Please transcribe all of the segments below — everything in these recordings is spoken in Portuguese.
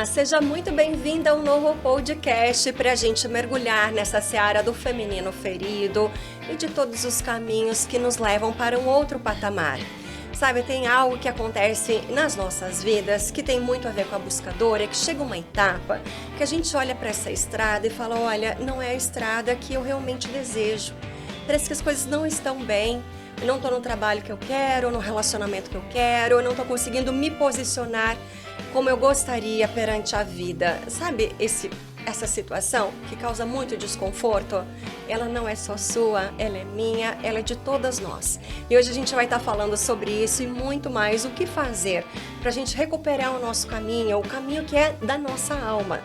Olá, seja muito bem-vinda a um novo podcast para a gente mergulhar nessa seara do feminino ferido e de todos os caminhos que nos levam para um outro patamar. Sabe, tem algo que acontece nas nossas vidas que tem muito a ver com a buscadora, que chega uma etapa que a gente olha para essa estrada e fala, olha, não é a estrada que eu realmente desejo. Parece que as coisas não estão bem. Eu não estou no trabalho que eu quero, no relacionamento que eu quero, eu não estou conseguindo me posicionar como eu gostaria perante a vida. Sabe essa situação que causa muito desconforto? Ela não é só sua, ela é minha, ela é de todas nós. E hoje a gente vai estar falando sobre isso e muito mais, o que fazer para a gente recuperar o nosso caminho, o caminho que é da nossa alma.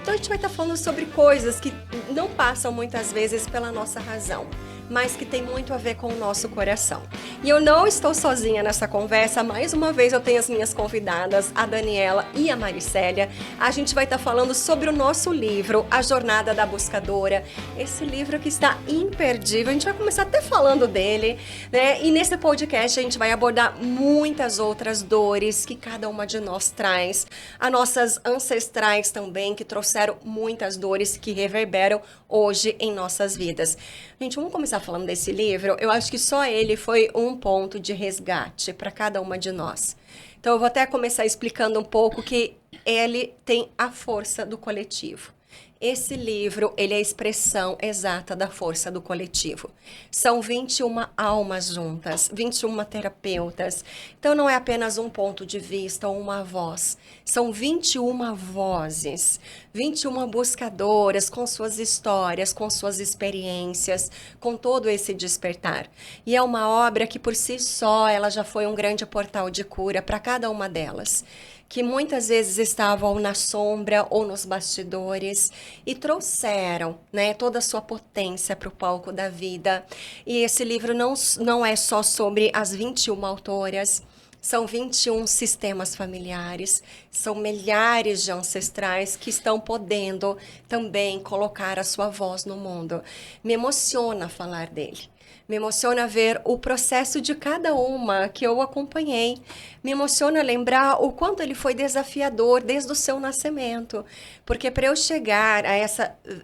Então a gente vai estar falando sobre coisas que não passam muitas vezes pela nossa razão, mas que tem muito a ver com o nosso coração. E eu não estou sozinha nessa conversa, mais uma vez eu tenho as minhas convidadas, a Daniela e a Maricélia. A gente vai estar falando sobre o nosso livro, A Jornada da Buscadora, esse livro que está imperdível, a gente vai começar até falando dele, né? E nesse podcast a gente vai abordar muitas outras dores que cada uma de nós traz, as nossas ancestrais também, que trouxeram muitas dores que reverberam hoje em nossas vidas. Gente, vamos começar falando desse livro. Eu acho que só ele foi um ponto de resgate para cada uma de nós. Então eu vou até começar explicando um pouco que ele tem a força do coletivo. Esse livro, ele é a expressão exata da força do coletivo. São 21 almas juntas, 21 terapeutas. Então não é apenas um ponto de vista ou uma voz. São 21 vozes, 21 buscadoras com suas histórias, com suas experiências, com todo esse despertar. E é uma obra que por si só, ela já foi um grande portal de cura para cada uma delas, que muitas vezes estavam na sombra ou nos bastidores e trouxeram, né, toda a sua potência para o palco da vida. E esse livro não é só sobre as 21 autoras, são 21 sistemas familiares, são milhares de ancestrais que estão podendo também colocar a sua voz no mundo. Me emociona falar dele. Me emociona ver o processo de cada uma que eu acompanhei. Me emociona lembrar o quanto ele foi desafiador desde o seu nascimento. Porque para eu chegar a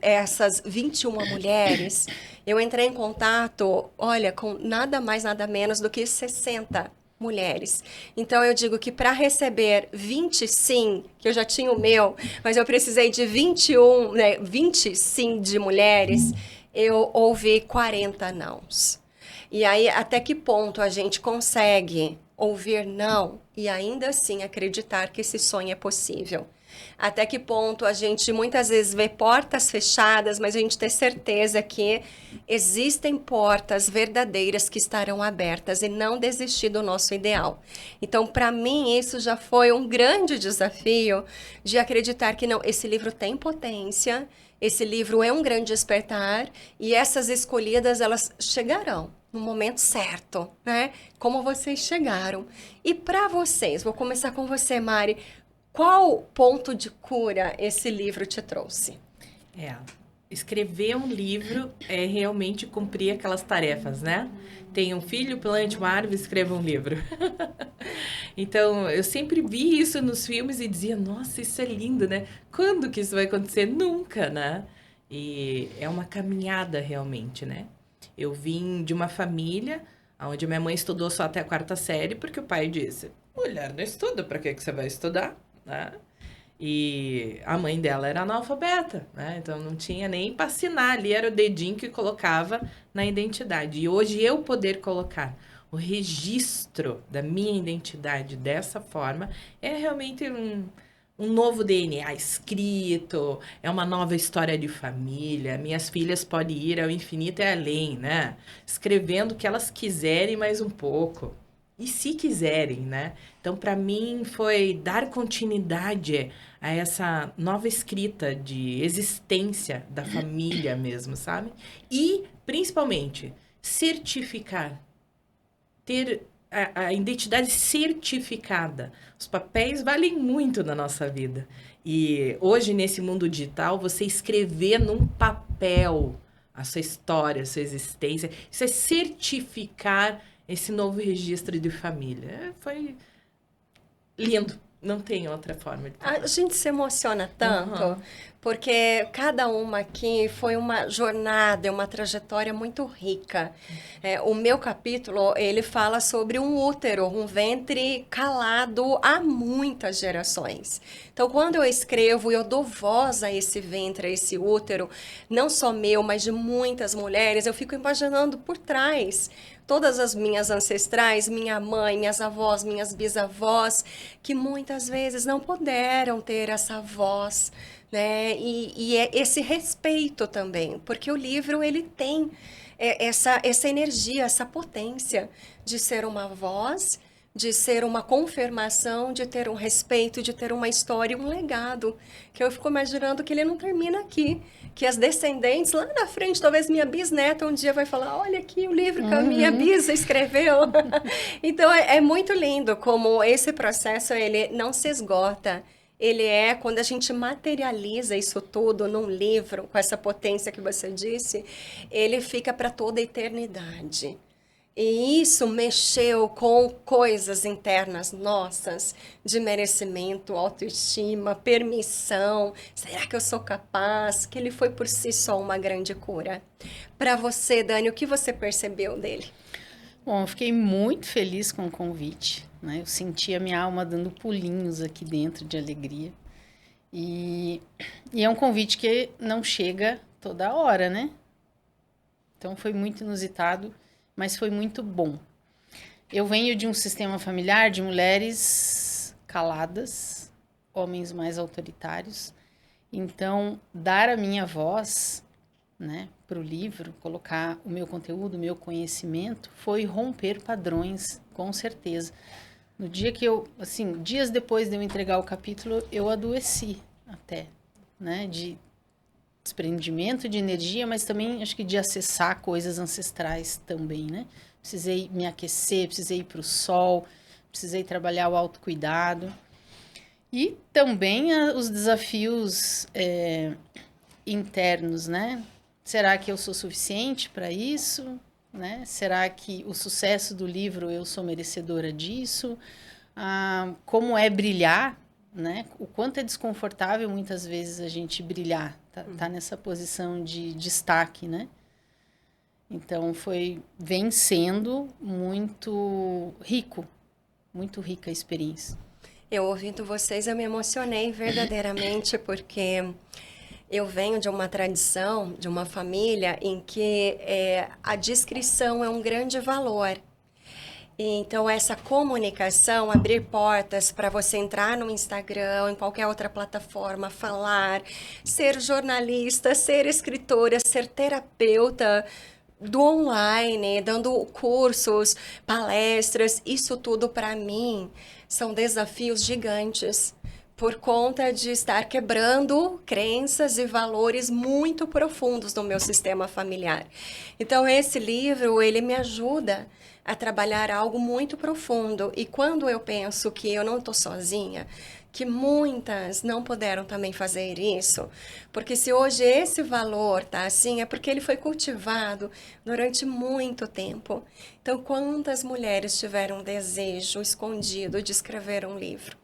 essas 21 mulheres, eu entrei em contato, olha, com nada mais, nada menos do que 60 mulheres. Então eu digo que para receber 20 sim, que eu já tinha o meu, mas eu precisei de 21, né, 20 sim de mulheres, eu ouvi 40 nãos. E aí, até que ponto a gente consegue ouvir não e ainda assim acreditar que esse sonho é possível? Até que ponto a gente muitas vezes vê portas fechadas, mas a gente tem certeza que existem portas verdadeiras que estarão abertas e não desistir do nosso ideal. Então, para mim, isso já foi um grande desafio de acreditar que não, esse livro tem potência, esse livro é um grande despertar e essas escolhidas, elas chegarão no momento certo, né? Como vocês chegaram. E para vocês, vou começar com você, Mari. Qual ponto de cura esse livro te trouxe? Escrever um livro é realmente cumprir aquelas tarefas, né? Tenha um filho, plante uma árvore, escreva um livro. Então, eu sempre vi isso nos filmes e dizia, nossa, isso é lindo, né? Quando que isso vai acontecer? Nunca, né? E é uma caminhada realmente, né? Eu vim de uma família onde minha mãe estudou só até a 4ª série, porque o pai disse, mulher não estuda, para que você vai estudar? Né? E a mãe dela era analfabeta, né? Então não tinha nem para assinar ali, era o dedinho que colocava na identidade. E hoje eu poder colocar o registro da minha identidade dessa forma é realmente um novo DNA escrito, é uma nova história de família. Minhas filhas podem ir ao infinito e além, né? Escrevendo o que elas quiserem mais um pouco. E se quiserem, né? Então, para mim, foi dar continuidade a essa nova escrita de existência da família mesmo, sabe? E, principalmente, certificar, ter a identidade certificada. Os papéis valem muito na nossa vida. E hoje, nesse mundo digital, você escrever num papel a sua história, a sua existência, isso é certificar esse novo registro de família. Foi lindo. não tem outra forma de A gente se emociona tanto, porque cada uma aqui foi uma jornada, uma trajetória muito rica. O meu capítulo, ele fala sobre um útero, um ventre calado há muitas gerações. Então, quando eu escrevo, eu dou voz a esse ventre, a esse útero, não só meu, mas de muitas mulheres, eu fico imaginando por trás todas as minhas ancestrais, minha mãe, minhas avós, minhas bisavós, que muitas vezes não puderam ter essa voz, né? E é esse respeito também, porque o livro ele tem essa energia, essa potência de ser uma voz, de ser uma confirmação, de ter um respeito, de ter uma história, um legado, que eu fico imaginando que ele não termina aqui, que as descendentes lá na frente, talvez minha bisneta um dia vai falar, olha aqui o livro que a minha bisa escreveu. Então é muito lindo como esse processo ele não se esgota. Ele quando a gente materializa isso tudo num livro, com essa potência que você disse, ele fica para toda a eternidade. E isso mexeu com coisas internas nossas, de merecimento, autoestima, permissão. Será que eu sou capaz? Que ele foi por si só uma grande cura. Para você, Dani, o que você percebeu dele? Bom, eu fiquei muito feliz com o convite, né? Eu senti a minha alma dando pulinhos aqui dentro de alegria. E é um convite que não chega toda hora, né? Então foi muito inusitado, mas foi muito bom. Eu venho de um sistema familiar de mulheres caladas, homens mais autoritários. Então, dar a minha voz, né, para o livro, colocar o meu conteúdo, o meu conhecimento, foi romper padrões, com certeza. No dia que dias depois de eu entregar o capítulo, eu adoeci até, né, de desprendimento de energia, mas também acho que de acessar coisas ancestrais também, né? Precisei me aquecer, precisei ir para o sol, precisei trabalhar o autocuidado. E também os desafios internos, né? Será que eu sou suficiente para isso? Né? Será que o sucesso do livro eu sou merecedora disso? Como é brilhar? Né? O quanto é desconfortável muitas vezes a gente brilhar, tá nessa posição de destaque, né? Então vem sendo muito rica a experiência. Eu ouvindo vocês, eu me emocionei verdadeiramente porque eu venho de uma tradição, de uma família em que a discrição é um grande valor. Então, essa comunicação, abrir portas para você entrar no Instagram, em qualquer outra plataforma, falar, ser jornalista, ser escritora, ser terapeuta do online, dando cursos, palestras, isso tudo para mim são desafios gigantes por conta de estar quebrando crenças e valores muito profundos no meu sistema familiar. Então, esse livro, ele me ajuda a trabalhar algo muito profundo. E quando eu penso que eu não estou sozinha, que muitas não puderam também fazer isso, porque se hoje esse valor tá assim, é porque ele foi cultivado durante muito tempo. Então, quantas mulheres tiveram um desejo escondido de escrever um livro?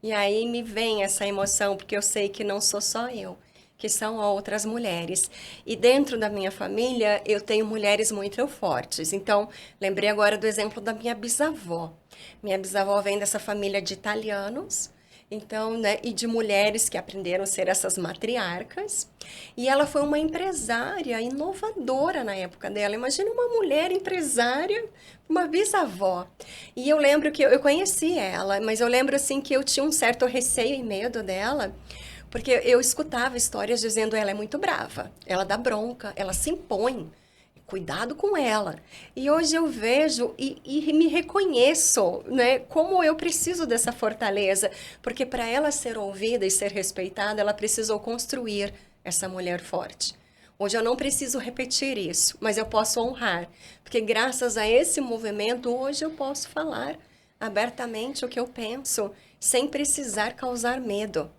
E aí me vem essa emoção, porque eu sei que não sou só eu, que são outras mulheres. E dentro da minha família, eu tenho mulheres muito fortes. Então, lembrei agora do exemplo da minha bisavó. Minha bisavó vem dessa família de italianos, então, né, e de mulheres que aprenderam a ser essas matriarcas. E ela foi uma empresária inovadora na época dela. Imagina uma mulher empresária, uma bisavó. E eu lembro que eu conheci ela, mas eu lembro assim que eu tinha um certo receio e medo dela, porque eu escutava histórias dizendo ela é muito brava, ela dá bronca, ela se impõe, cuidado com ela. E hoje eu vejo e me reconheço, né, como eu preciso dessa fortaleza, porque para ela ser ouvida e ser respeitada, ela precisou construir essa mulher forte. Hoje eu não preciso repetir isso, mas eu posso honrar, porque graças a esse movimento, hoje eu posso falar abertamente o que eu penso, sem precisar causar medo.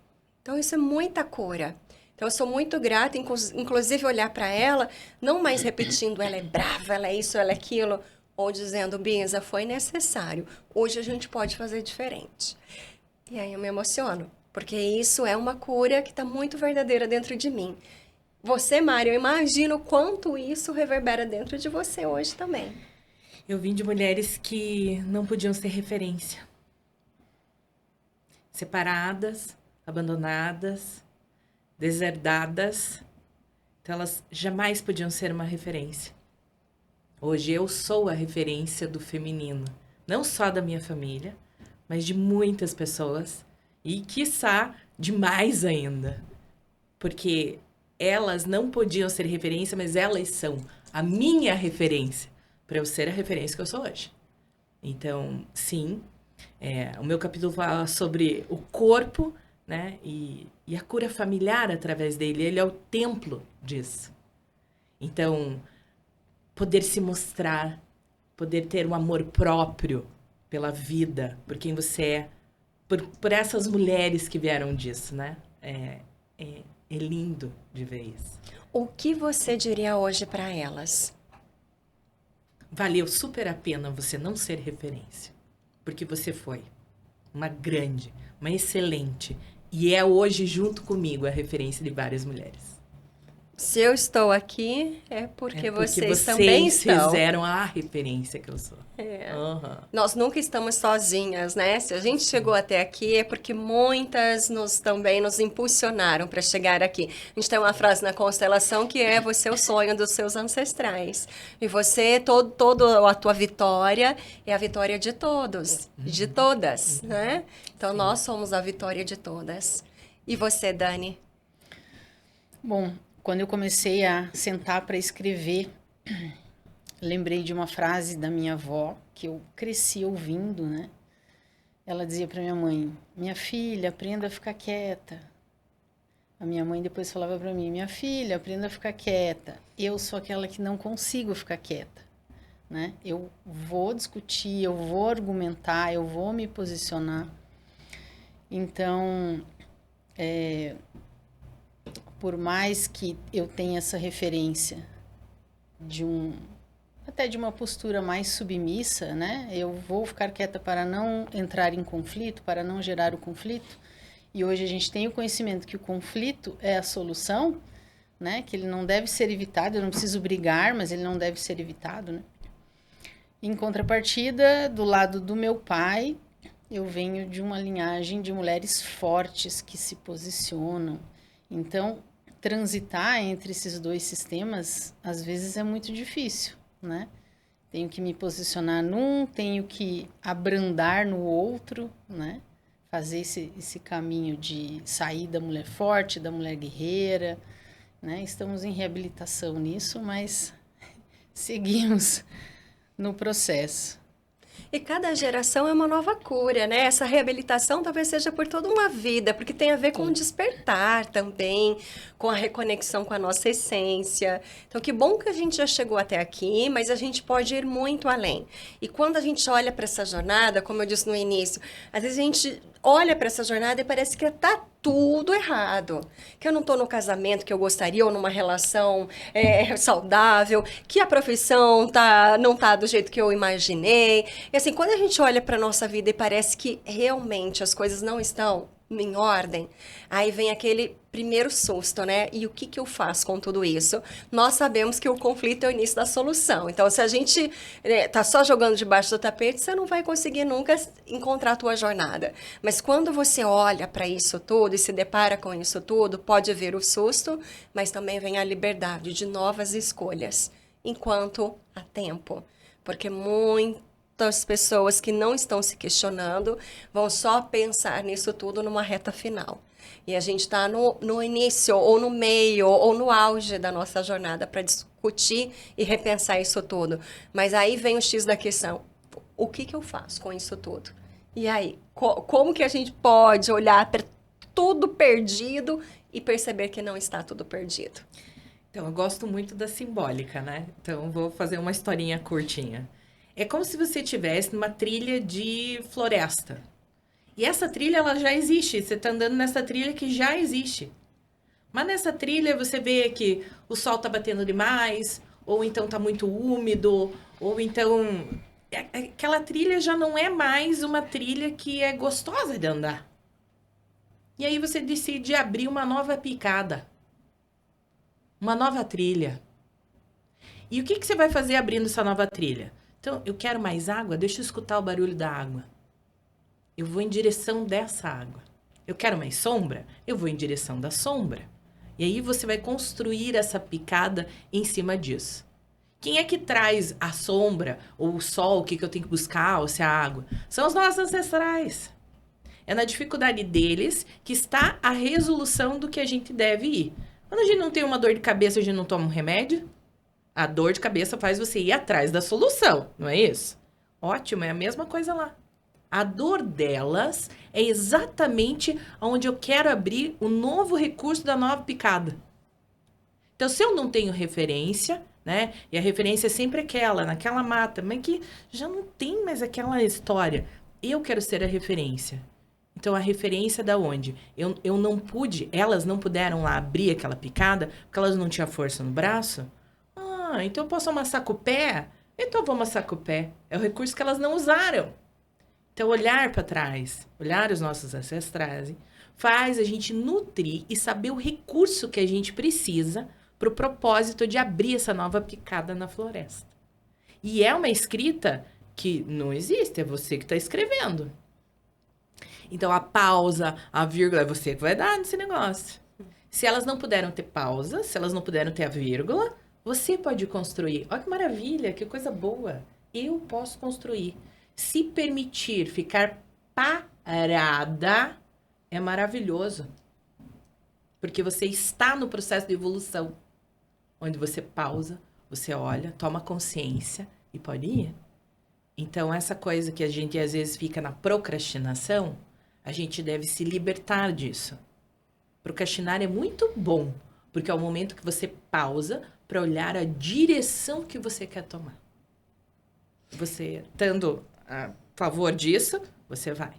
Então, isso é muita cura. Então, eu sou muito grata, inclusive, olhar para ela, não mais repetindo, ela é brava, ela é isso, ela é aquilo, ou dizendo, Bisa, foi necessário. Hoje a gente pode fazer diferente. E aí eu me emociono, porque isso é uma cura que está muito verdadeira dentro de mim. Você, Mário, eu imagino quanto isso reverbera dentro de você hoje também. Eu vim de mulheres que não podiam ser referência. Separadas, abandonadas, deserdadas. Então, elas jamais podiam ser uma referência. Hoje eu sou a referência do feminino. Não só da minha família, mas de muitas pessoas. E, quiçá, de mais ainda. Porque elas não podiam ser referência, mas elas são a minha referência para eu ser a referência que eu sou hoje. Então, sim, o meu capítulo fala sobre o corpo, né? E a cura familiar através dele. Ele é o templo disso. Então, poder se mostrar, poder ter um amor próprio pela vida, por quem você é, por essas mulheres que vieram disso, né? É lindo de ver isso. O que você diria hoje para elas? Valeu super a pena você não ser referência, porque você foi uma grande, uma excelente, e é hoje, junto comigo, a referência de várias mulheres. Se eu estou aqui, é porque vocês também vocês estão. fizeram a referência que eu sou. Uhum. Nós nunca estamos sozinhas, né? Se a gente chegou até aqui, é porque muitas também nos impulsionaram para chegar aqui. A gente tem uma frase na constelação que é: você é o sonho dos seus ancestrais. E você, toda a tua vitória é a vitória de todos, de todas, né? Então, nós somos a vitória de todas. E você, Dani? Bom, quando eu comecei a sentar para escrever, lembrei de uma frase da minha avó, que eu cresci ouvindo, né? Ela dizia para minha mãe: minha filha, aprenda a ficar quieta. A minha mãe depois falava para mim: minha filha, aprenda a ficar quieta. Eu sou aquela que não consigo ficar quieta, né? Eu vou discutir, eu vou argumentar, eu vou me posicionar. Então, por mais que eu tenha essa referência até de uma postura mais submissa, né? Eu vou ficar quieta para não entrar em conflito, para não gerar o conflito. E hoje a gente tem o conhecimento que o conflito é a solução, né? Que ele não deve ser evitado, eu não preciso brigar, mas ele não deve ser evitado, né? Em contrapartida, do lado do meu pai, eu venho de uma linhagem de mulheres fortes que se posicionam. Então, transitar entre esses dois sistemas, às vezes é muito difícil, né? Tenho que me posicionar num, tenho que abrandar no outro, né? Fazer esse caminho de sair da mulher forte, da mulher guerreira, né? Estamos em reabilitação nisso, mas seguimos no processo. E cada geração é uma nova cura, né? Essa reabilitação talvez seja por toda uma vida, porque tem a ver com o despertar também, com a reconexão com a nossa essência. Então, que bom que a gente já chegou até aqui, mas a gente pode ir muito além. E quando a gente olha para essa jornada, como eu disse no início, às vezes a gente olha para essa jornada e parece que está tudo errado. Que eu não estou no casamento que eu gostaria, ou numa relação saudável, que a profissão não está do jeito que eu imaginei. E assim, quando a gente olha para a nossa vida e parece que realmente as coisas não estão em ordem, aí vem aquele primeiro susto, né? E o que eu faço com tudo isso? Nós sabemos que o conflito é o início da solução. Então, se a gente tá só jogando debaixo do tapete, você não vai conseguir nunca encontrar a tua jornada. Mas quando você olha para isso tudo e se depara com isso tudo, pode vir o susto, mas também vem a liberdade de novas escolhas, enquanto há tempo. Porque muitas pessoas que não estão se questionando vão só pensar nisso tudo numa reta final. E a gente está no início, ou no meio, ou no auge da nossa jornada para discutir e repensar isso tudo. Mas aí vem o X da questão. O que eu faço com isso tudo? E aí, como que a gente pode olhar para tudo perdido e perceber que não está tudo perdido? Então, eu gosto muito da simbólica, né? Então, vou fazer uma historinha curtinha. É como se você estivesse numa trilha de floresta. E essa trilha, ela já existe. Você está andando nessa trilha que já existe. Mas nessa trilha, você vê que o sol está batendo demais, ou então está muito úmido, ou então... Aquela trilha já não é mais uma trilha que é gostosa de andar. E aí você decide abrir uma nova picada, uma nova trilha. E o que você vai fazer abrindo essa nova trilha? Então, eu quero mais água, deixa eu escutar o barulho da água. Eu vou em direção dessa água. Eu quero mais sombra? Eu vou em direção da sombra. E aí você vai construir essa picada em cima disso. Quem é que traz a sombra ou o sol, o que eu tenho que buscar, ou se é a água? São os nossos ancestrais. É na dificuldade deles que está a resolução do que a gente deve ir. Quando a gente não tem uma dor de cabeça, a gente não toma um remédio? A dor de cabeça faz você ir atrás da solução, não é isso? Ótimo, é a mesma coisa lá. A dor delas é exatamente onde eu quero abrir o novo recurso da nova picada. Então, se eu não tenho referência, né? E a referência é sempre aquela, naquela mata, mas que já não tem mais aquela história. Eu quero ser a referência. Então, a referência da onde? Eu não pude, elas não puderam lá abrir aquela picada, porque elas não tinham força no braço. Ah, então eu posso amassar com o pé? Então eu vou amassar com o pé. É o recurso que elas não usaram. Então, olhar para trás, olhar os nossos ancestrais, faz a gente nutrir e saber o recurso que a gente precisa para o propósito de abrir essa nova picada na floresta. E é uma escrita que não existe, é você que está escrevendo. Então, a pausa, a vírgula, é você que vai dar nesse negócio. Se elas não puderam ter pausa, se elas não puderam ter a vírgula, você pode construir. Olha que maravilha, que coisa boa. Eu posso construir. Se permitir ficar parada é maravilhoso. Porque você está no processo de evolução, onde você pausa, você olha, toma consciência e pode ir. Então, essa coisa que a gente às vezes fica na procrastinação, a gente deve se libertar disso. Procrastinar é muito bom, porque é o momento que você pausa para olhar a direção que você quer tomar. Você, estando a favor disso, você vai.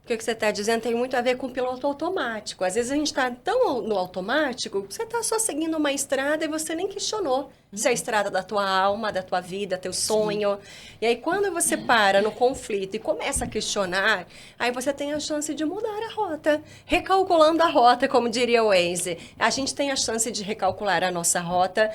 Porque o que você está dizendo tem muito a ver com o piloto automático. Às vezes a gente está tão no automático, você está só seguindo uma estrada e você nem questionou se é a estrada da tua alma, da tua vida, teu sonho. Sim. E aí quando você para no conflito e começa a questionar, aí você tem a chance de mudar a rota. Recalculando a rota, como diria o Waze. A gente tem a chance de recalcular a nossa rota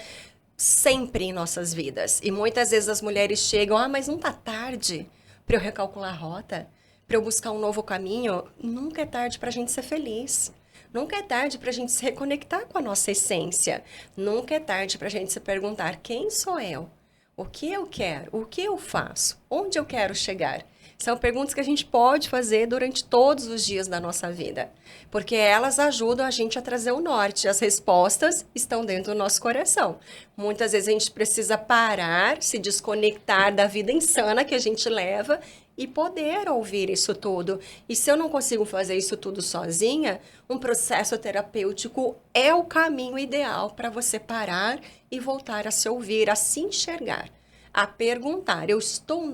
sempre em nossas vidas. E muitas vezes as mulheres chegam, mas não está tarde para eu recalcular a rota? Para eu buscar um novo caminho? Nunca é tarde para a gente ser feliz. Nunca é tarde para a gente se reconectar com a nossa essência. Nunca é tarde para a gente se perguntar: quem sou eu? O que eu quero? O que eu faço? Onde eu quero chegar? São perguntas que a gente pode fazer durante todos os dias da nossa vida, porque elas ajudam a gente a trazer o norte. As respostas estão dentro do nosso coração. Muitas vezes a gente precisa parar, se desconectar da vida insana que a gente leva e poder ouvir isso tudo. E se eu não consigo fazer isso tudo sozinha, um processo terapêutico é o caminho ideal para você parar e voltar a se ouvir, a se enxergar, a perguntar: eu estou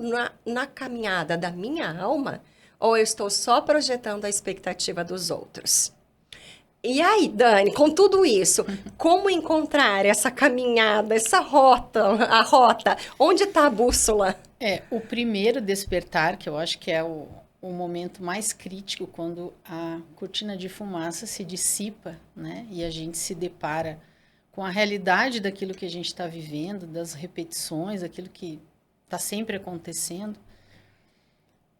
na caminhada da minha alma ou eu estou só projetando a expectativa dos outros? E aí, Dani, com tudo isso, como encontrar essa caminhada, essa rota, a rota? Onde está a bússola? O primeiro despertar, que eu acho que é o momento mais crítico, quando a cortina de fumaça se dissipa, né? E a gente se depara com a realidade daquilo que a gente está vivendo, das repetições, aquilo que está sempre acontecendo.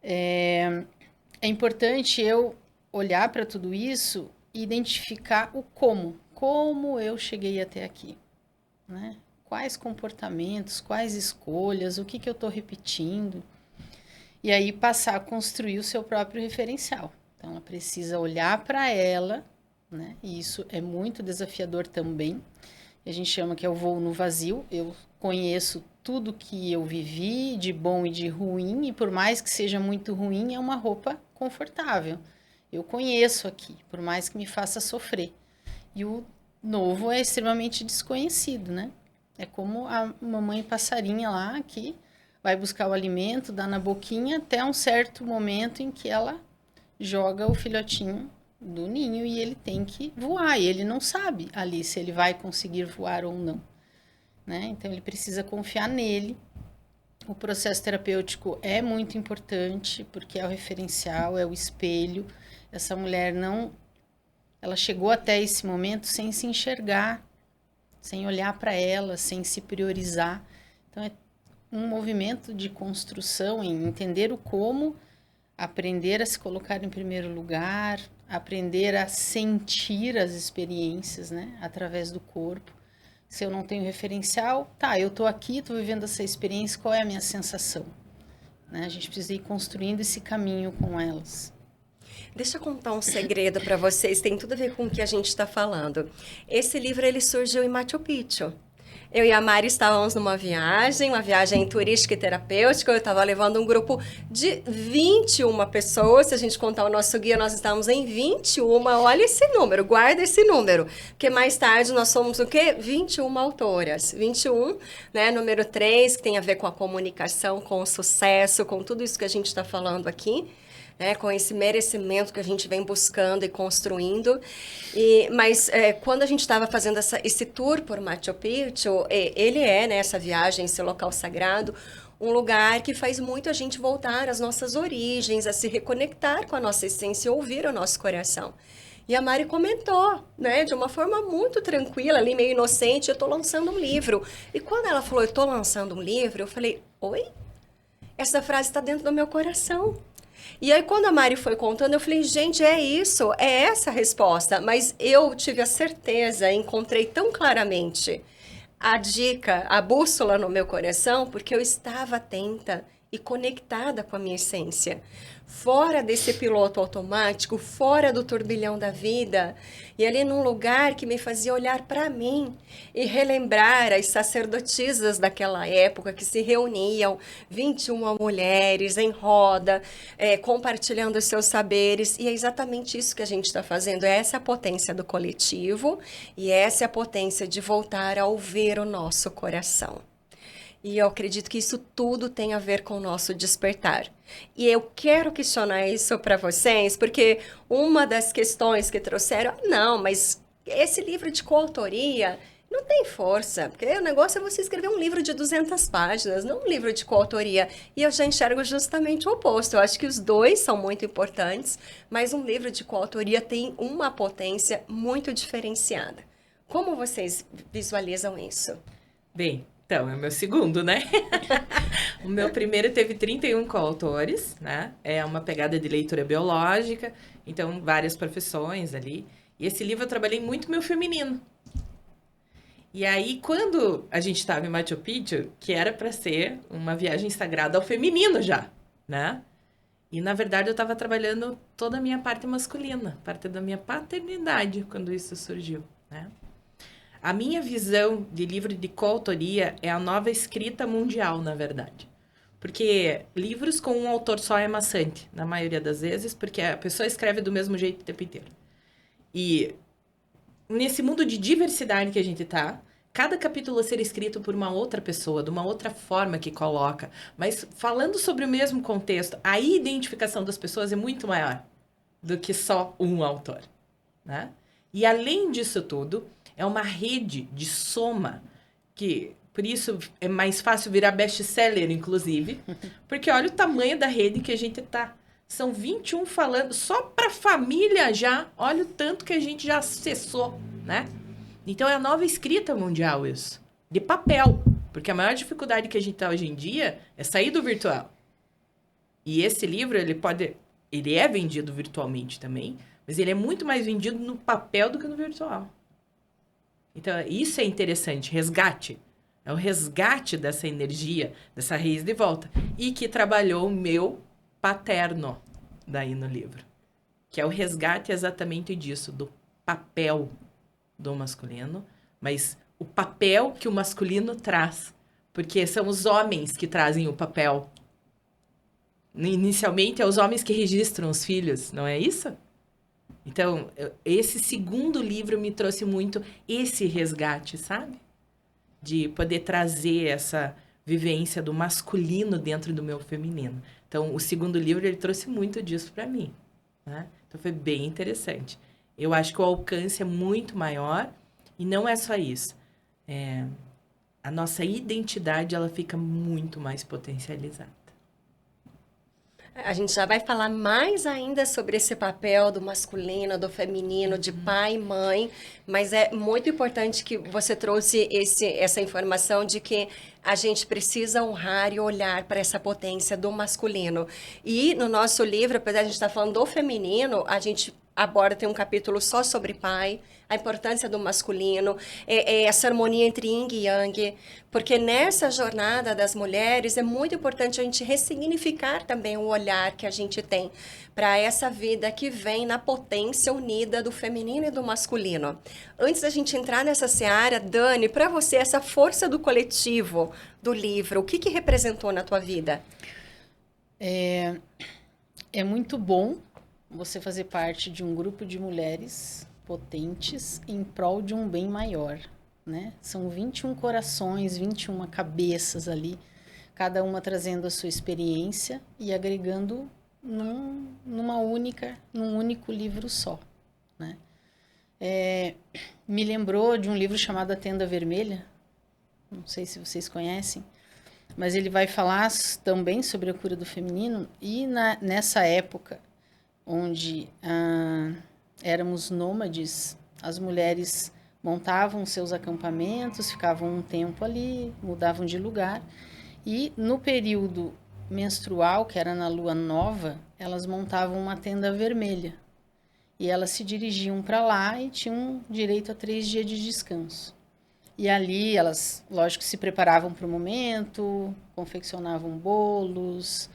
É importante eu olhar para tudo isso e identificar o como eu cheguei até aqui, né? Quais comportamentos, quais escolhas, o que eu estou repetindo. E aí passar a construir o seu próprio referencial. Então, ela precisa olhar para ela, né? E isso é muito desafiador também. A gente chama que é o voo no vazio. Eu conheço tudo que eu vivi, de bom e de ruim, e por mais que seja muito ruim, é uma roupa confortável. Eu conheço aqui, por mais que me faça sofrer. E o novo é extremamente desconhecido, né? É como a mamãe passarinha lá, que vai buscar o alimento, dá na boquinha, até um certo momento em que ela joga o filhotinho do ninho e ele tem que voar. E ele não sabe ali se ele vai conseguir voar ou não, né? Então, ele precisa confiar nele. O processo terapêutico é muito importante, porque é o referencial, é o espelho. Essa mulher não ela chegou até esse momento sem se enxergar, sem olhar para ela, sem se priorizar. Então, é um movimento de construção em entender o como, aprender a se colocar em primeiro lugar, aprender a sentir as experiências, né, através do corpo. Se eu não tenho referencial, tá, eu tô aqui, tô vivendo essa experiência, qual é a minha sensação? Né? A gente precisa ir construindo esse caminho com elas. Deixa eu contar um segredo para vocês, tem tudo a ver com o que a gente está falando. Esse livro, ele surgiu em Machu Picchu. Eu e a Mari estávamos numa viagem turística e terapêutica. Eu estava levando um grupo de 21 pessoas. Se a gente contar o nosso guia, nós estávamos em 21. Olha esse número, guarda esse número. Porque mais tarde nós somos o quê? 21 autoras. 21, né? Número 3, que tem a ver com a comunicação, com o sucesso, com tudo isso que a gente está falando aqui. Né, com esse merecimento que a gente vem buscando e construindo. Mas quando a gente estava fazendo esse tour por Machu Picchu, ele é, né, essa viagem, esse local sagrado, um lugar que faz muito a gente voltar às nossas origens, a se reconectar com a nossa essência e ouvir o nosso coração. E a Mari comentou, né, de uma forma muito tranquila, ali meio inocente, eu estou lançando um livro. E quando ela falou, eu estou lançando um livro, eu falei, oi? Essa frase está dentro do meu coração. E aí, quando a Mari foi contando, eu falei, gente, é isso, é essa a resposta. Mas eu tive a certeza, encontrei tão claramente a dica, a bússola no meu coração, porque eu estava atenta e conectada com a minha essência. Fora desse piloto automático, fora do turbilhão da vida, e ali num lugar que me fazia olhar para mim e relembrar as sacerdotisas daquela época que se reuniam, 21 mulheres em roda, compartilhando os seus saberes, e é exatamente isso que a gente está fazendo. Essa é a potência do coletivo e essa é a potência de voltar a ouvir o nosso coração. E eu acredito que isso tudo tem a ver com o nosso despertar. E eu quero questionar isso para vocês, porque uma das questões que trouxeram, não, mas esse livro de coautoria não tem força, porque o negócio é você escrever um livro de 200 páginas, não um livro de coautoria. E eu já enxergo justamente o oposto. Eu acho que os dois são muito importantes, mas um livro de coautoria tem uma potência muito diferenciada. Como vocês visualizam isso? Bem, então, é o meu segundo, né? O meu primeiro teve 31 coautores, né? É uma pegada de leitura biológica, então várias profissões ali. E esse livro eu trabalhei muito meu feminino. E aí, quando a gente estava em Machu Picchu, que era para ser uma viagem sagrada ao feminino já, né? E, na verdade, eu estava trabalhando toda a minha parte masculina, parte da minha paternidade, quando isso surgiu, né? A minha visão de livro de coautoria é a nova escrita mundial, na verdade. Porque livros com um autor só é maçante, na maioria das vezes, porque a pessoa escreve do mesmo jeito o tempo inteiro. E nesse mundo de diversidade que a gente tá, cada capítulo ser escrito por uma outra pessoa, de uma outra forma que coloca, mas falando sobre o mesmo contexto, a identificação das pessoas é muito maior do que só um autor, né? E além disso tudo, é uma rede de soma, que por isso é mais fácil virar best-seller, inclusive, porque olha o tamanho da rede que a gente tá. São 21 falando, só para família já, olha o tanto que a gente já acessou, né? Então é a nova escrita mundial isso, de papel, porque a maior dificuldade que a gente tá hoje em dia é sair do virtual. E esse livro, ele é vendido virtualmente também, mas ele é muito mais vendido no papel do que no virtual. Então, isso é interessante, resgate. É o resgate dessa energia, dessa raiz de volta. E que trabalhou o meu paterno daí no livro. Que é o resgate exatamente disso, do papel do masculino, mas o papel que o masculino traz. Porque são os homens que trazem o papel. Inicialmente, é os homens que registram os filhos, não é isso? Então, esse segundo livro me trouxe muito esse resgate, sabe? De poder trazer essa vivência do masculino dentro do meu feminino. Então, o segundo livro, ele trouxe muito disso para mim, né? Então, foi bem interessante. Eu acho que o alcance é muito maior e não é só isso. A nossa identidade, ela fica muito mais potencializada. A gente já vai falar mais ainda sobre esse papel do masculino, do feminino, de pai e mãe, mas é muito importante que você trouxe essa informação de que a gente precisa honrar e olhar para essa potência do masculino. E no nosso livro, apesar de a gente estar falando do feminino, a gente aborda, tem um capítulo só sobre pai, a importância do masculino, essa harmonia entre yin e yang, porque nessa jornada das mulheres é muito importante a gente ressignificar também o olhar que a gente tem para essa vida que vem na potência unida do feminino e do masculino. Antes da gente entrar nessa seara, Dani, para você, essa força do coletivo do livro, o que representou na tua vida? É muito bom você fazer parte de um grupo de mulheres potentes em prol de um bem maior, né? São 21 corações, 21 cabeças ali, cada uma trazendo a sua experiência e agregando num único livro só, né? Me lembrou de um livro chamado A Tenda Vermelha, não sei se vocês conhecem, mas ele vai falar também sobre a cura do feminino e nessa época onde éramos nômades, as mulheres montavam seus acampamentos, ficavam um tempo ali, mudavam de lugar, e no período menstrual, que era na lua nova, elas montavam uma tenda vermelha, e elas se dirigiam para lá e tinham direito a 3 dias de descanso. E ali elas, lógico, se preparavam para o momento, confeccionavam bolos,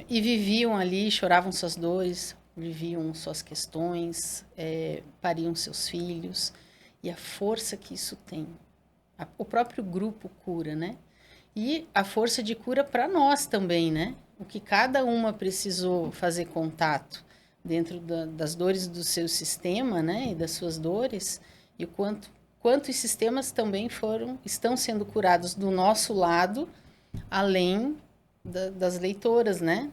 e viviam ali, choravam suas dores, viviam suas questões, pariam seus filhos, e a força que isso tem. O próprio grupo cura, né? E a força de cura para nós também, né? O que cada uma precisou fazer contato dentro das dores do seu sistema, né? E das suas dores, e o quanto os sistemas também estão sendo curados do nosso lado, além das leitoras, né?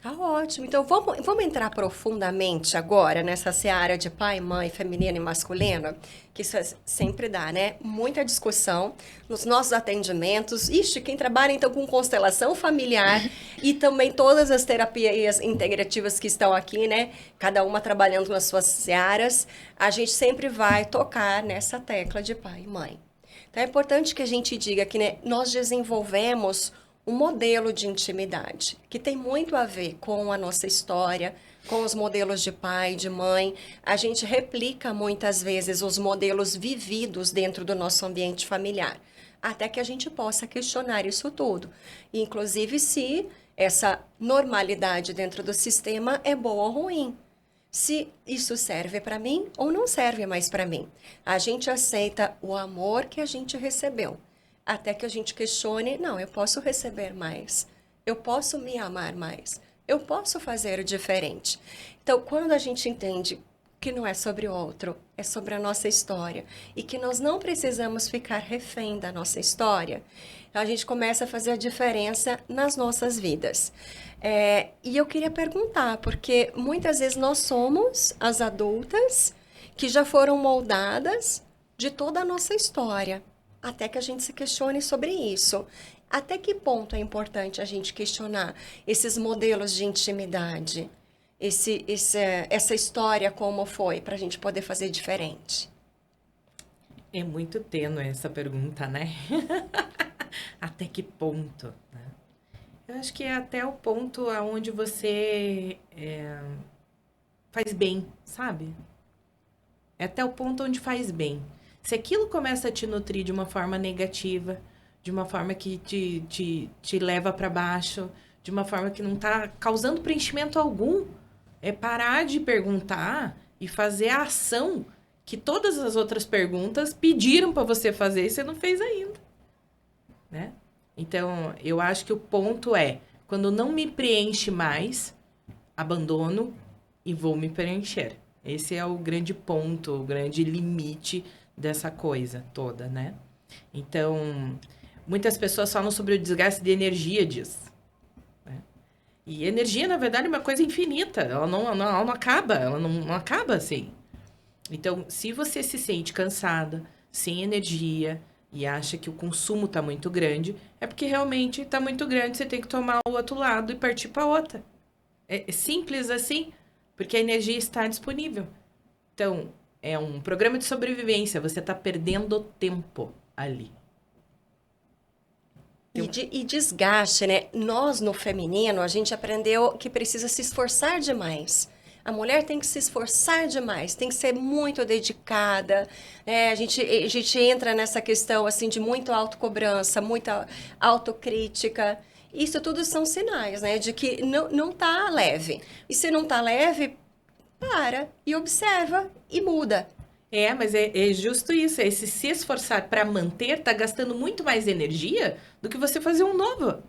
Tá ótimo. Então, vamos entrar profundamente agora nessa seara de pai, mãe, feminino e masculino, que isso sempre dá, né? Muita discussão nos nossos atendimentos. Ixi, quem trabalha, então, com constelação familiar e também todas as terapias integrativas que estão aqui, né? Cada uma trabalhando nas suas searas, a gente sempre vai tocar nessa tecla de pai e mãe. Então, é importante que a gente diga que, né, nós desenvolvemos um modelo de intimidade, que tem muito a ver com a nossa história, com os modelos de pai, de mãe. A gente replica muitas vezes os modelos vividos dentro do nosso ambiente familiar, até que a gente possa questionar isso tudo. Inclusive se essa normalidade dentro do sistema é boa ou ruim. Se isso serve para mim ou não serve mais para mim. A gente aceita o amor que a gente recebeu. Até que a gente questione, não, eu posso receber mais, eu posso me amar mais, eu posso fazer diferente. Então, quando a gente entende que não é sobre o outro, é sobre a nossa história, e que nós não precisamos ficar refém da nossa história, a gente começa a fazer a diferença nas nossas vidas. E eu queria perguntar, porque muitas vezes nós somos as adultas que já foram moldadas de toda a nossa história, até que a gente se questione sobre isso. Até que ponto é importante a gente questionar esses modelos de intimidade? Essa história como foi, para a gente poder fazer diferente? É muito tênue essa pergunta, né? Até que ponto, né? Eu acho que é até o ponto onde você faz bem, sabe? É até o ponto onde faz bem. Se aquilo começa a te nutrir de uma forma negativa, de uma forma que te leva para baixo, de uma forma que não está causando preenchimento algum, é parar de perguntar e fazer a ação que todas as outras perguntas pediram para você fazer e você não fez ainda, né? Então, eu acho que o ponto é, quando não me preenche mais, abandono e vou me preencher. Esse é o grande ponto, o grande limite dessa coisa toda, né? Então, muitas pessoas falam sobre o desgaste de energia disso, né? E energia, na verdade, é uma coisa infinita. Ela não acaba, ela não acaba assim. Então, se você se sente cansada, sem energia, e acha que o consumo está muito grande, é porque realmente está muito grande, você tem que tomar o outro lado e partir para outra. É simples assim, porque a energia está disponível. Então, é um programa de sobrevivência, você está perdendo tempo ali. E desgaste, né? Nós, no feminino, a gente aprendeu que precisa se esforçar demais. A mulher tem que se esforçar demais, tem que ser muito dedicada, né? A gente entra nessa questão, assim, de muita autocobrança, muita autocrítica. Isso tudo são sinais, né? De que não tá leve. E se não tá leve, para e observa e muda. Mas é justo isso, é esse se esforçar para manter, tá gastando muito mais energia do que você fazer um novo.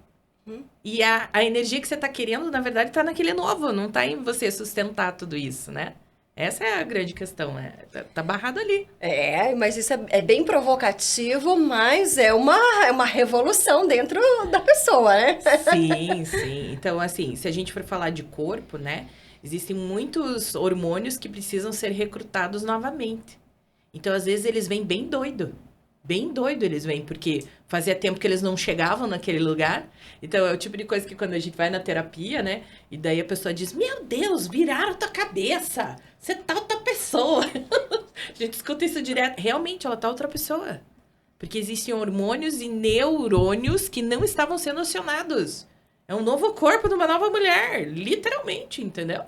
E a energia que você tá querendo, na verdade, tá naquele novo, não tá em você sustentar tudo isso, né? Essa é a grande questão, né? Tá barrado ali. Mas isso é bem provocativo, mas é uma revolução dentro da pessoa, né? Sim, sim. Então, assim, se a gente for falar de corpo, né? Existem muitos hormônios que precisam ser recrutados novamente. Então, às vezes, eles vêm bem doido. Bem doido eles vêm, porque fazia tempo que eles não chegavam naquele lugar. Então, é o tipo de coisa que quando a gente vai na terapia, né? E daí a pessoa diz, meu Deus, viraram tua cabeça. Você tá outra pessoa. A gente escuta isso direto. Realmente, ela tá outra pessoa. Porque existem hormônios e neurônios que não estavam sendo acionados. É um novo corpo de uma nova mulher, literalmente, entendeu?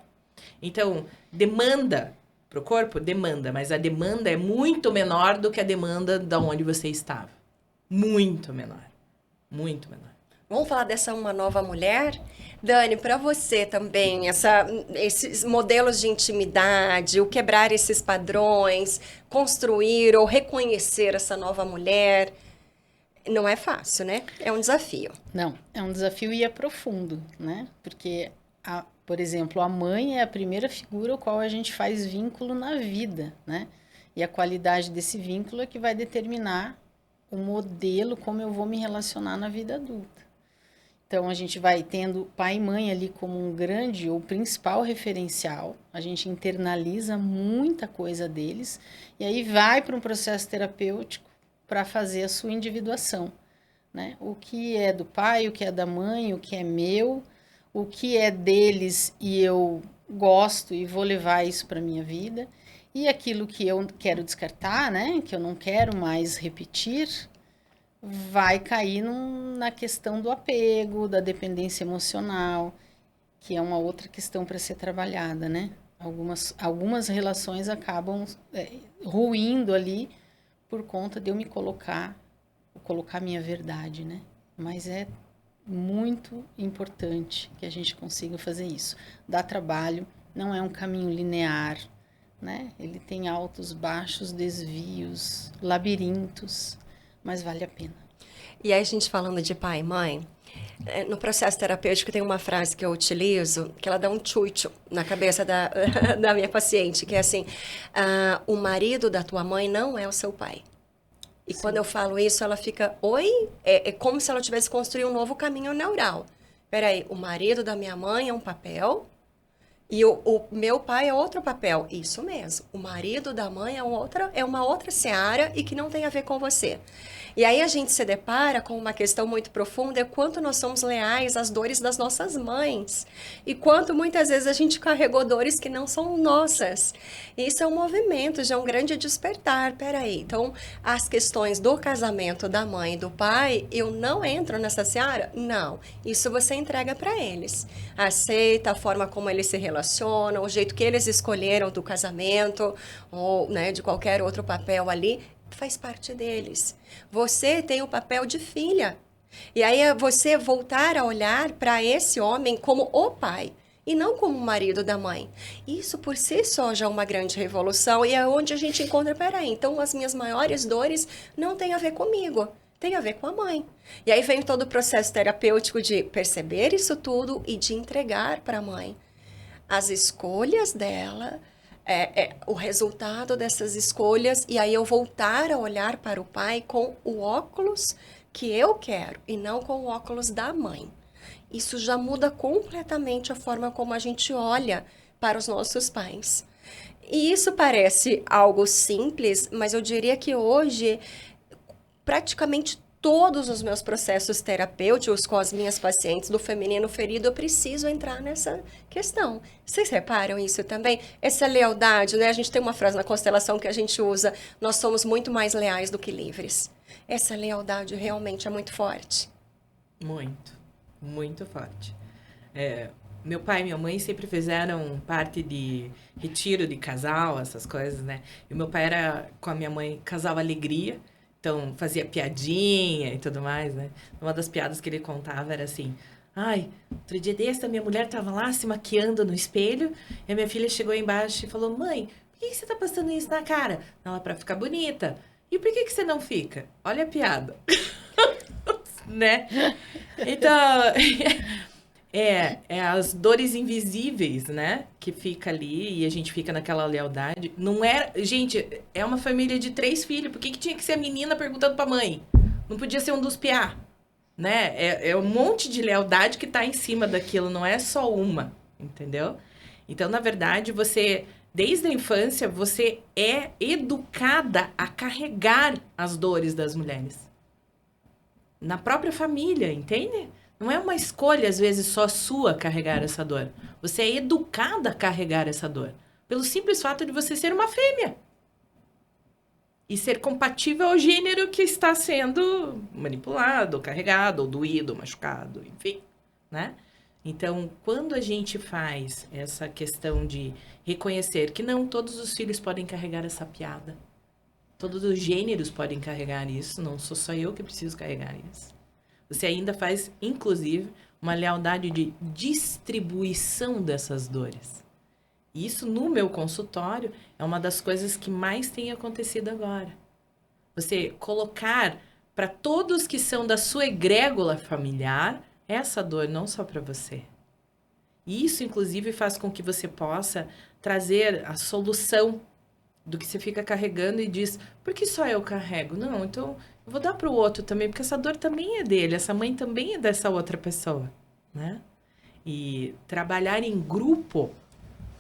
Então, demanda pro corpo, demanda, mas a demanda é muito menor do que a demanda da onde você estava. Muito menor. Muito menor. Vamos falar dessa uma nova mulher? Dani, para você também, esses modelos de intimidade, o quebrar esses padrões, construir ou reconhecer essa nova mulher, não é fácil, né? É um desafio. Não, é um desafio e é profundo, né? Porque, por exemplo, a mãe é a primeira figura ao qual a gente faz vínculo na vida, né? E a qualidade desse vínculo é que vai determinar o modelo como eu vou me relacionar na vida adulta. Então, a gente vai tendo pai e mãe ali como um grande ou principal referencial, a gente internaliza muita coisa deles e aí vai para um processo terapêutico para fazer a sua individuação, né? O que é do pai, o que é da mãe, o que é meu, o que é deles e eu gosto e vou levar isso para minha vida, e aquilo que eu quero descartar, né? Que eu não quero mais repetir, vai cair na questão do apego, da dependência emocional, que é uma outra questão para ser trabalhada, né? Algumas relações acabam ruindo ali por conta de eu colocar minha verdade, né? Mas é muito importante que a gente consiga fazer isso. Dá trabalho, não é um caminho linear, né? Ele tem altos, baixos, desvios, labirintos, mas vale a pena. E aí, a gente falando de pai e mãe, no processo terapêutico tem uma frase que eu utilizo, que ela dá um tchutchu na cabeça da minha paciente, que é assim, o marido da tua mãe não é o seu pai. E Sim. Quando eu falo isso, ela fica, oi? É como se ela tivesse construído um novo caminho neural. Peraí, o marido da minha mãe é um papel e o meu pai é outro papel. Isso mesmo. O marido da mãe é uma outra seara e que não tem a ver com você. E aí a gente se depara com uma questão muito profunda, é quanto nós somos leais às dores das nossas mães. E quanto muitas vezes a gente carregou dores que não são nossas. E isso é um movimento, já é um grande despertar. Peraí, então as questões do casamento da mãe e do pai, eu não entro nessa seara? Não. Isso você entrega para eles. Aceita a forma como eles se relacionam, o jeito que eles escolheram do casamento, ou né, de qualquer outro papel ali, faz parte deles. Você tem o papel de filha. E aí é você voltar a olhar para esse homem como o pai e não como o marido da mãe. Isso por si só já é uma grande revolução e é onde a gente encontra, peraí, então as minhas maiores dores não têm a ver comigo, tem a ver com a mãe. E aí vem todo o processo terapêutico de perceber isso tudo e de entregar para a mãe as escolhas dela, o resultado dessas escolhas, e aí eu voltar a olhar para o pai com o óculos que eu quero e não com o óculos da mãe. Isso já muda completamente a forma como a gente olha para os nossos pais. E isso parece algo simples, mas eu diria que hoje praticamente todos os meus processos terapêuticos com as minhas pacientes do feminino ferido, eu preciso entrar nessa questão. Vocês reparam isso também? Essa lealdade, né? A gente tem uma frase na constelação que a gente usa, nós somos muito mais leais do que livres. Essa lealdade realmente é muito forte. Muito, muito forte. Meu pai e minha mãe sempre fizeram parte de retiro de casal, essas coisas, né? E meu pai era, com a minha mãe, casal alegria. Então, fazia piadinha e tudo mais, né? Uma das piadas que ele contava era assim... Ai, outro dia desse, a minha mulher tava lá se maquiando no espelho. E a minha filha chegou aí embaixo e falou... Mãe, por que você tá passando isso na cara? Ela, pra ficar bonita. E por que você não fica? Olha a piada. Né? Então... É as dores invisíveis, né? Que fica ali e a gente fica naquela lealdade. Não é... Gente, é uma família de 3 filhos. Por que tinha que ser a menina perguntando pra mãe? Não podia ser um dos piá, né? É um monte de lealdade que tá em cima daquilo. Não é só uma, entendeu? Então, na verdade, você... Desde a infância, você é educada a carregar as dores das mulheres. Na própria família, entende? Não é uma escolha, às vezes, só sua carregar essa dor. Você é educada a carregar essa dor. Pelo simples fato de você ser uma fêmea. E ser compatível ao gênero que está sendo manipulado, ou carregado, ou doído, ou machucado, enfim, né? Então, quando a gente faz essa questão de reconhecer que não todos os filhos podem carregar essa piada, todos os gêneros podem carregar isso, não sou só eu que preciso carregar isso. Você ainda faz, inclusive, uma lealdade de distribuição dessas dores. E isso, no meu consultório, é uma das coisas que mais tem acontecido agora. Você colocar para todos que são da sua egrégora familiar essa dor, não só para você. E isso, inclusive, faz com que você possa trazer a solução do que você fica carregando e diz, por que só eu carrego? Não, então eu vou dar para o outro também, porque essa dor também é dele, essa mãe também é dessa outra pessoa, né? E trabalhar em grupo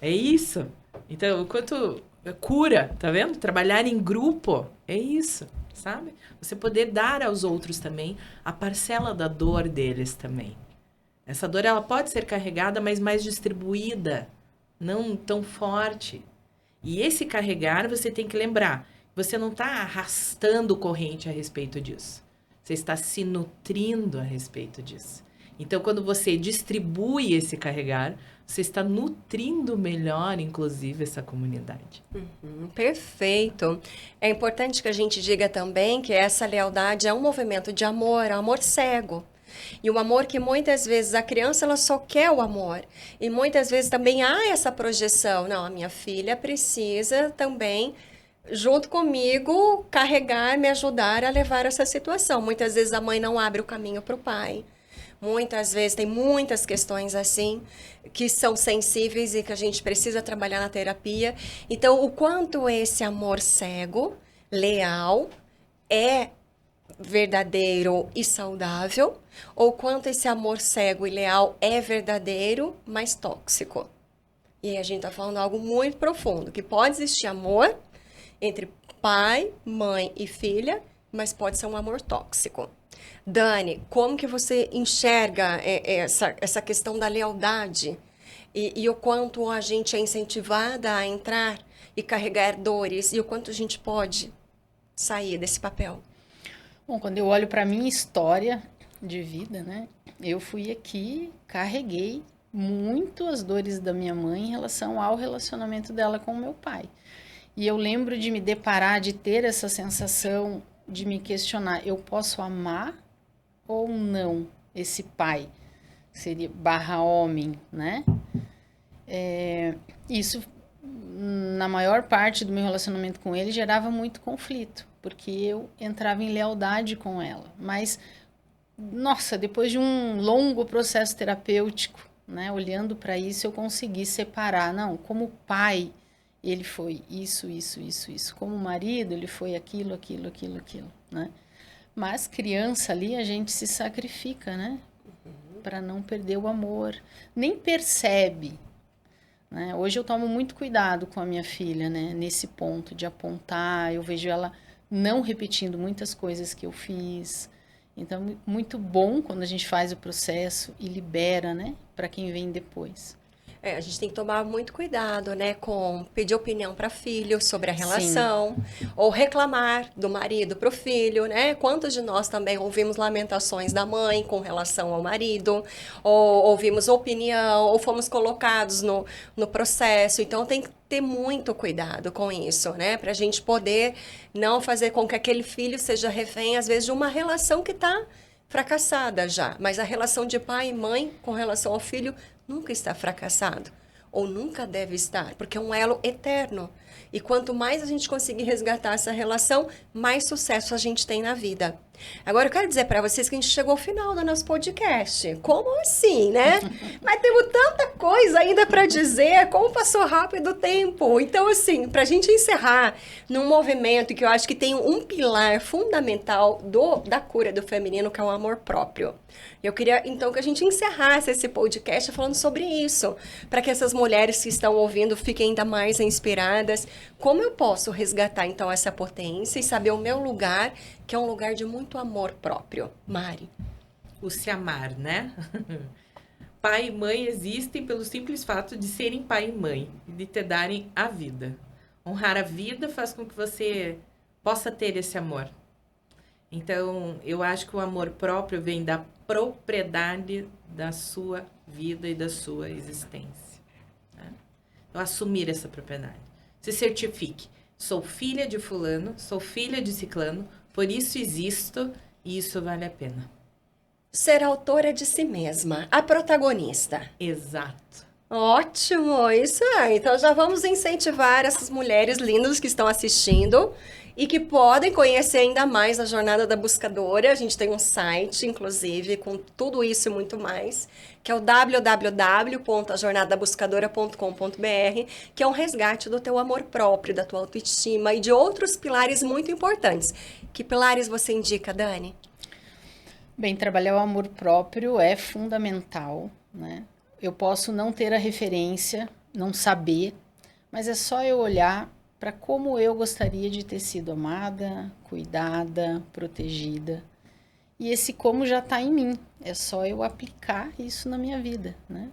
é isso. Então, quanto cura, tá vendo? Trabalhar em grupo é isso, sabe? Você poder dar aos outros também a parcela da dor deles também. Essa dor, ela pode ser carregada, mas mais distribuída, não tão forte. E esse carregar, você tem que lembrar, você não está arrastando corrente a respeito disso. Você está se nutrindo a respeito disso. Então, quando você distribui esse carregar, você está nutrindo melhor, inclusive, essa comunidade. Perfeito. É importante que a gente diga também que essa lealdade é um movimento de amor, é um amor cego. E o amor que muitas vezes a criança ela só quer o amor. E muitas vezes também há essa projeção. Não, a minha filha precisa também, junto comigo, carregar, me ajudar a levar essa situação. Muitas vezes a mãe não abre o caminho para o pai. Muitas vezes tem muitas questões assim que são sensíveis e que a gente precisa trabalhar na terapia. Então, o quanto esse amor cego, leal, é verdadeiro e saudável, ou quanto esse amor cego e leal é verdadeiro, mas tóxico. E aí a gente está falando algo muito profundo, que pode existir amor entre pai, mãe e filha, mas pode ser um amor tóxico. Dani, como que você enxerga essa questão da lealdade e o quanto a gente é incentivada a entrar e carregar dores e o quanto a gente pode sair desse papel? Bom, quando eu olho para a minha história de vida, né? Eu fui aqui, carreguei muito as dores da minha mãe em relação ao relacionamento dela com o meu pai. E eu lembro de me deparar, de ter essa sensação de me questionar, eu posso amar ou não esse pai? Seria / homem, né? Isso, na maior parte do meu relacionamento com ele, gerava muito conflito, porque eu entrava em lealdade com ela. Mas, nossa, depois de um longo processo terapêutico, né, olhando para isso, eu consegui separar. Não, como pai, ele foi isso. Como marido, ele foi aquilo, né? Mas criança ali, a gente se sacrifica, né? Para não perder o amor. Nem percebe, né? Hoje eu tomo muito cuidado com a minha filha, né? Nesse ponto de apontar, eu vejo ela não repetindo muitas coisas que eu fiz. Então, muito bom quando a gente faz o processo e libera, né, para quem vem depois. A gente tem que tomar muito cuidado, né, com pedir opinião para filho sobre a relação, ou reclamar do marido para o filho, né? Quantos de nós também ouvimos lamentações da mãe com relação ao marido, ou ouvimos opinião, ou fomos colocados no processo. Então, tem que ter muito cuidado com isso, né? Para a gente poder não fazer com que aquele filho seja refém, às vezes, de uma relação que está fracassada já. Mas a relação de pai e mãe com relação ao filho nunca está fracassado, ou nunca deve estar, porque é um elo eterno. E quanto mais a gente conseguir resgatar essa relação, mais sucesso a gente tem na vida. Agora, eu quero dizer para vocês que a gente chegou ao final do nosso podcast. Como assim, né? Mas temos tanta coisa ainda para dizer, como passou rápido o tempo. Então, assim, para a gente encerrar num movimento que eu acho que tem um pilar fundamental da cura do feminino, que é o amor próprio. Eu queria, então, que a gente encerrasse esse podcast falando sobre isso, para que essas mulheres que estão ouvindo fiquem ainda mais inspiradas. Como eu posso resgatar, então, essa potência e saber o meu lugar, que é um lugar de muito amor próprio? Mari. O se amar, né? Pai e mãe existem pelo simples fato de serem pai e mãe, de te darem a vida. Honrar a vida faz com que você possa ter esse amor. Então, eu acho que o amor próprio vem da propriedade da sua vida e da sua existência. Né? Então, assumir essa propriedade. Se certifique. Sou filha de fulano, sou filha de ciclano, por isso existo e isso vale a pena. Ser autora de si mesma, a protagonista. Exato. Ótimo, isso aí. Então já vamos incentivar essas mulheres lindas que estão assistindo e que podem conhecer ainda mais a Jornada da Buscadora. A gente tem um site, inclusive, com tudo isso e muito mais, que é o www.ajornadabuscadora.com.br, que é um resgate do teu amor próprio, da tua autoestima e de outros pilares muito importantes. Que pilares você indica, Dani? Bem, trabalhar o amor próprio é fundamental, né? Eu posso não ter a referência, não saber, mas é só eu olhar para como eu gostaria de ter sido amada, cuidada, protegida. E esse como já está em mim, é só eu aplicar isso na minha vida, né?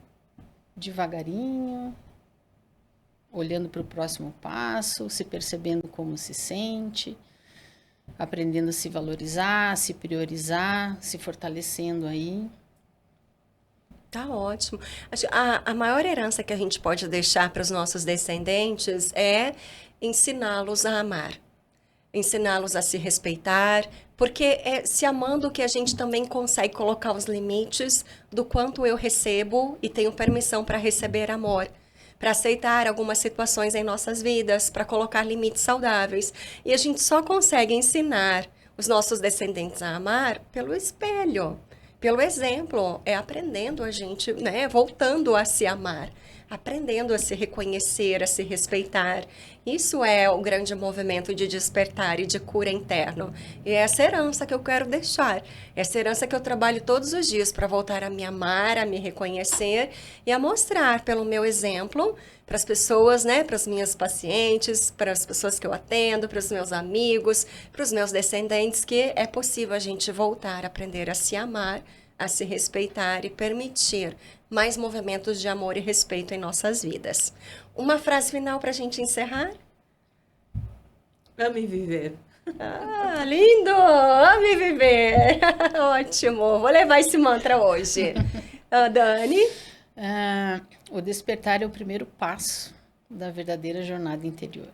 Devagarinho, olhando para o próximo passo, se percebendo como se sente, aprendendo a se valorizar, se priorizar, se fortalecendo aí. Tá ótimo. A maior herança que a gente pode deixar para os nossos descendentes é ensiná-los a amar, ensiná-los a se respeitar, porque é se amando que a gente também consegue colocar os limites do quanto eu recebo e tenho permissão para receber amor, para aceitar algumas situações em nossas vidas, para colocar limites saudáveis. E a gente só consegue ensinar os nossos descendentes a amar pelo espelho. Pelo exemplo, é aprendendo a gente, né, voltando a se amar, aprendendo a se reconhecer, a se respeitar. Isso é o grande movimento de despertar e de cura interno. E é essa herança que eu quero deixar, essa herança que eu trabalho todos os dias para voltar a me amar, a me reconhecer e a mostrar pelo meu exemplo para as pessoas, né, para as minhas pacientes, para as pessoas que eu atendo, para os meus amigos, para os meus descendentes, que é possível a gente voltar a aprender a se amar, a se respeitar e permitir mais movimentos de amor e respeito em nossas vidas. Uma frase final para a gente encerrar? Ame viver. Ah, lindo! Ame viver! Ótimo! Vou levar esse mantra hoje. Dani? O despertar é o primeiro passo da verdadeira jornada interior.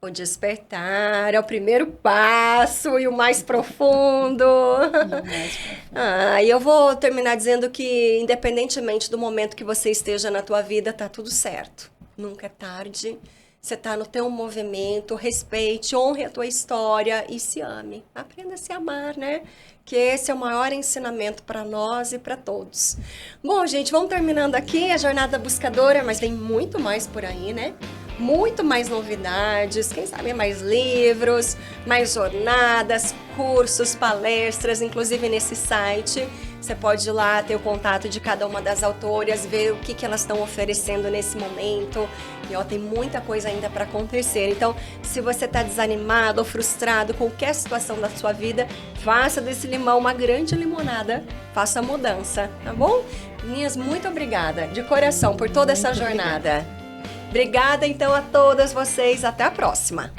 O despertar é o primeiro passo e o mais profundo. E eu vou terminar dizendo que, independentemente do momento que você esteja na tua vida, tá tudo certo. Nunca é tarde. Você tá no teu movimento, respeite, honre a tua história e se ame. Aprenda a se amar, né? Que esse é o maior ensinamento para nós e para todos. Bom, gente, vamos terminando aqui a Jornada Buscadora, mas tem muito mais por aí, né? Muito mais novidades, quem sabe mais livros, mais jornadas, cursos, palestras, inclusive nesse site. Você pode ir lá ter o contato de cada uma das autoras, ver o que elas estão oferecendo nesse momento. E ó, tem muita coisa ainda para acontecer. Então, se você está desanimado ou frustrado com qualquer situação da sua vida, faça desse limão uma grande limonada. Faça a mudança, tá bom? Meninas, muito obrigada de coração por toda essa jornada. Obrigada então a todas vocês. Até a próxima.